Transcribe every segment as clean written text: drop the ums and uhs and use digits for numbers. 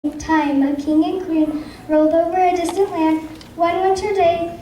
time, a king and queen ruled over a distant land. One winter day,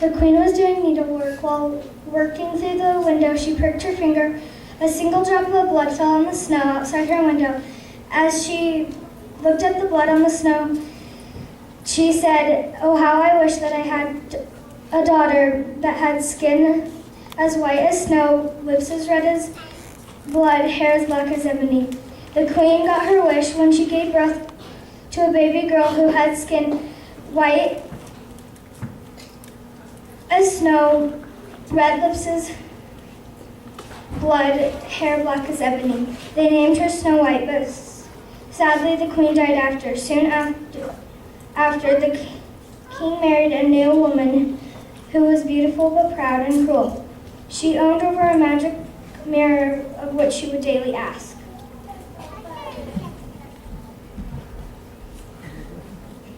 the queen was doing needlework. While working through the window, she pricked her finger. A single drop of blood fell on the snow outside her window. As she looked at the blood on the snow, she said, "Oh, how I wish that I had a daughter that had skin as white as snow, lips as red as blood, hair as black as ebony." The queen got her wish when she gave birth to a baby girl who had skin white as snow, red lips as blood, hair black as ebony. They named her Snow White, but sadly the queen died after. Soon after, the king married a new woman who was beautiful but proud and cruel. She owned over a magic mirror of which she would daily ask.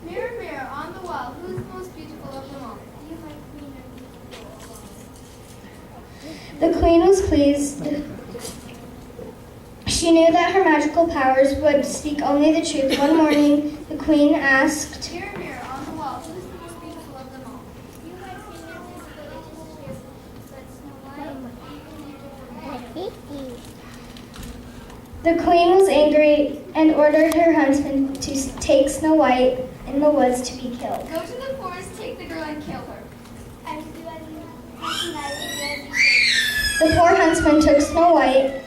Mirror, mirror on the wall, who's the most beautiful of them all? You, my queen, are beautiful. The queen was pleased. She knew that her magical powers would speak only the truth. One morning, the queen asked, Mirror, mirror on the wall, who's the most beautiful of them all? You, my queen, are beautiful, it is true, but Snow White, I hate you. The queen was angry and ordered her huntsman to take Snow White in the woods to be killed. Go to the forest, take the girl, and kill her. I will do as you say. The poor huntsman took Snow White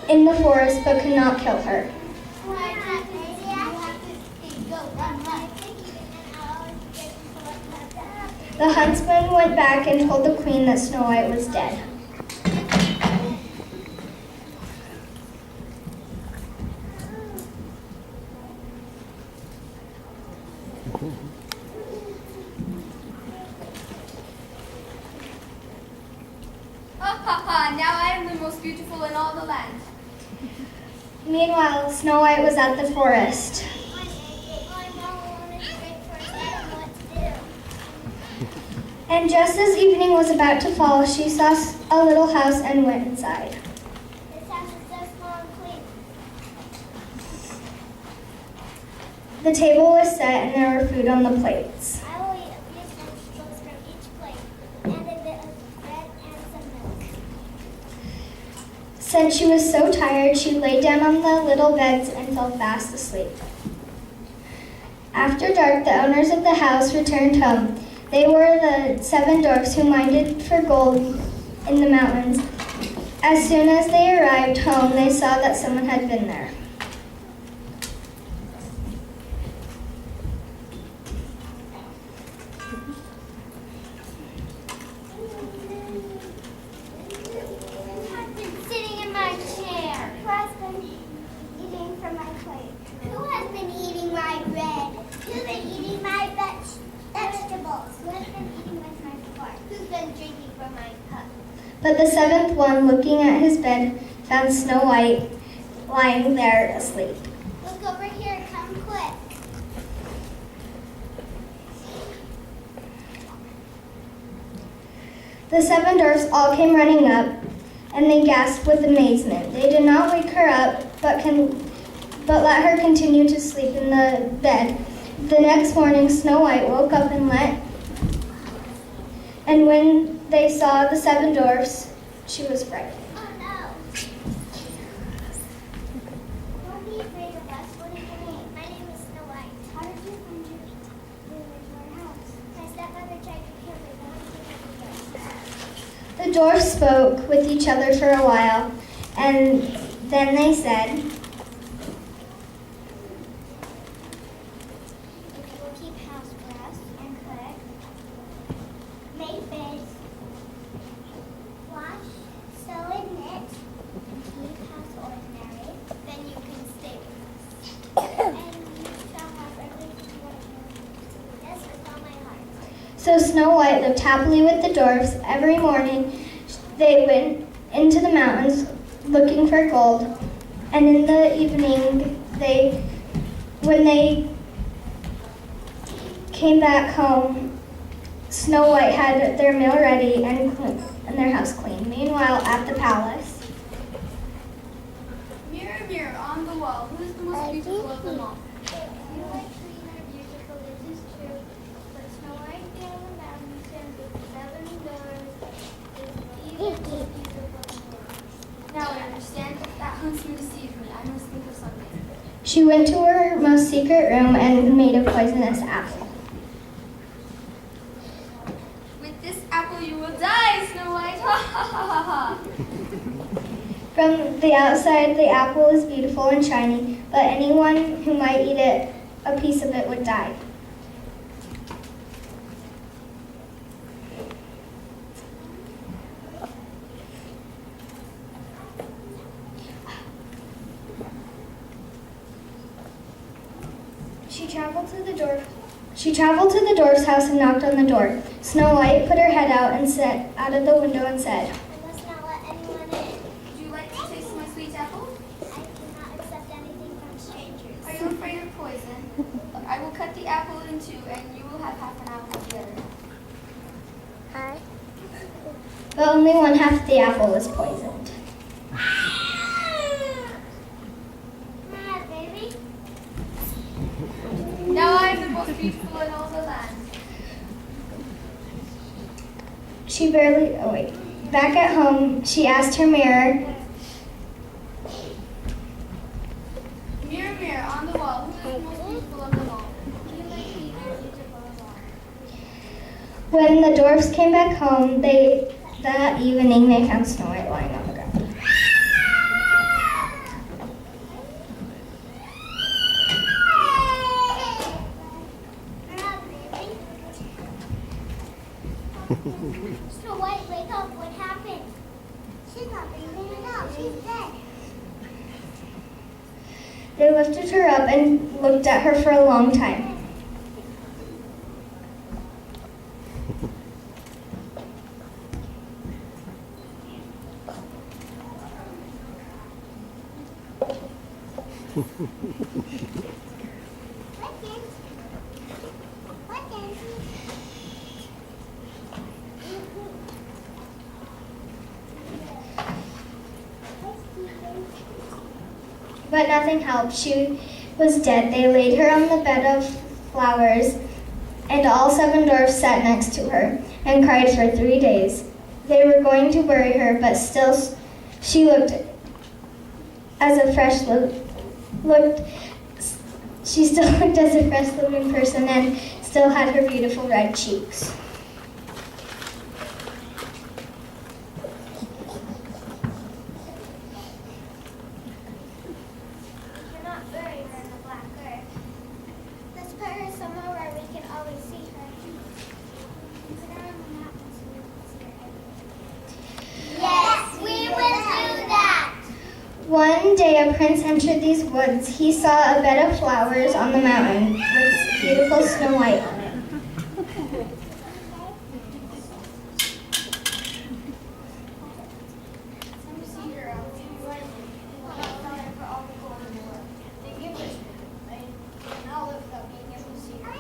in the forest but could not kill her. Why not? You have to go run, run. The huntsman went back and told the queen that Snow White was dead. Ha ha ha, now I am the most beautiful in all the land. Meanwhile, Snow White was at the forest. And just as evening was about to fall, she saw a little house and went inside. This house is so small and clean. The table was set and there were food on the plates. I will eat a few vegetables from each plate, and a bit of bread and some milk. Since she was so tired, she lay down on the little beds and fell fast asleep. After dark, the owners of the house returned home. They were the 7 dwarfs who mined for gold in the mountains. As soon as they arrived home, they saw that someone had been there. I've been sitting in my chair. Who has been eating from my plate? Who has been eating my bread? Who's been eating my vegetables? Who has been eating with my fork? Who's been drinking from my cup? But the 7th one, looking at his bed, found Snow White lying there asleep. Look over here. Come quick. The 7 dwarfs all came running up, and they gasped with amazement. They did not wake her up, but let her continue to sleep in the bed. The next morning, Snow White woke up and when they saw the 7 dwarfs, she was frightened. Oh no. Don't be afraid of us. What is your name? My name is Snow White. How did you find your way to our house? My stepmother tried to kill me, but I The dwarfs spoke with each other for a while, and then they said, If you will keep house for us and cook, make beds, wash, sew and knit, and keep house ordinary, then you can stay with us. And you shall have everything you want. Yes, with all my heart. So Snow White lived happily with the dwarfs. Every morning they went into the mountains looking for gold, and in the evening when they came back home, Snow White had their meal ready and their house clean. Meanwhile, at the palace, Mirror, mirror on the wall, who is the most beautiful of them all? You are clean and beautiful, this is true. But Snow White down the mountain with 7 doors is even more beautiful than yours. Now I understand. That huntsman deceived me. I must think of something. she went to her most secret room and made a poisonous apple. With this apple you will die, Snow White. Ha ha ha ha ha. From the outside, the apple is beautiful and shiny, but anyone who might eat it, a piece of it would die. She traveled to the dwarf's house and knocked on the door. Snow White put her head out of the window and said, I must not let anyone in. Would you like to taste my sweet apple? I do not accept anything from strangers. Are you afraid of poison? I will cut the apple in two, and you will have half an apple of the other. Hi. but only one half of the apple was poisoned. Hi, baby. Now I am the most beautiful in all the land. Back at home, she asked her mirror, Mirror, mirror on the wall, who is the most beautiful of them all? You are clean and beautiful as all. when the dwarfs came back home, that evening they found Snow White lying on the ground. Snow White, wake up. What happened? She's not breathing at all. She's dead. They lifted her up and looked at her for a long time. But nothing helped. She was dead. They laid her on the bed of flowers, and all 7 dwarfs sat next to her and cried for 3 days. They were going to bury her, but still she looked as a fresh she still looked as a fresh living person and still had her beautiful red cheeks. We cannot bury her in the black earth. Let's put her somewhere where we can always see her. Put her on the mountain so we can see her. Yes, we will do that. One day a prince entered these woods. He saw a bed of flowers on the mountain with beautiful Snow White on it. Come see her. I will give you anything. You will not tell her for all the gold in the world. They give her to me. And I'll live without being able to see her.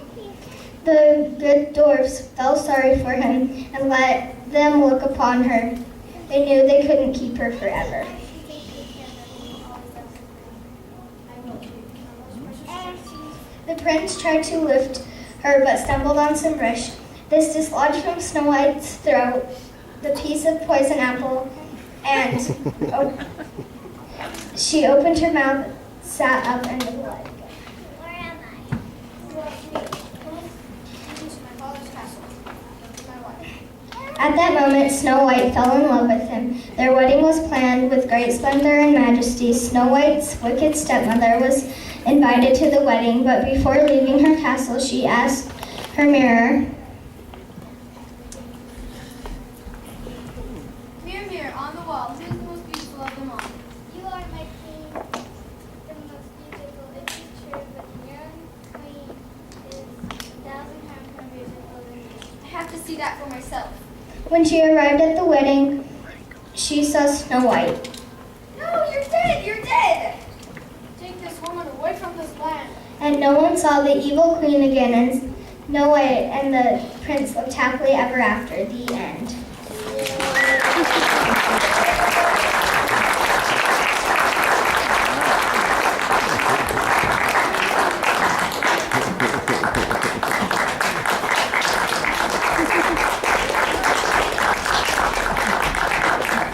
The good dwarfs felt sorry for him and let them look upon her. They knew they couldn't keep her forever. The prince tried to lift her but stumbled on some brush. This dislodged from Snow White's throat the piece of poison apple, and she opened her mouth, sat up, and was alive again. Where am I? Into my father's castle. My wife. At that moment, Snow White fell in love with him. Their wedding was planned with great splendor and majesty. Snow White's wicked stepmother was invited to the wedding, but before leaving her castle, she asked her mirror, Mirror, mirror on the wall, who is the most beautiful of them all? You are my queen, the most beautiful. It is true, but your queen is 1,000 times more beautiful than you. I have to see that for myself. When she arrived at the wedding, she saw Snow White. No, you're dead! You're dead! Take this woman away from this land. And no one saw the evil queen again, No way, and the prince lived happily ever after. The end.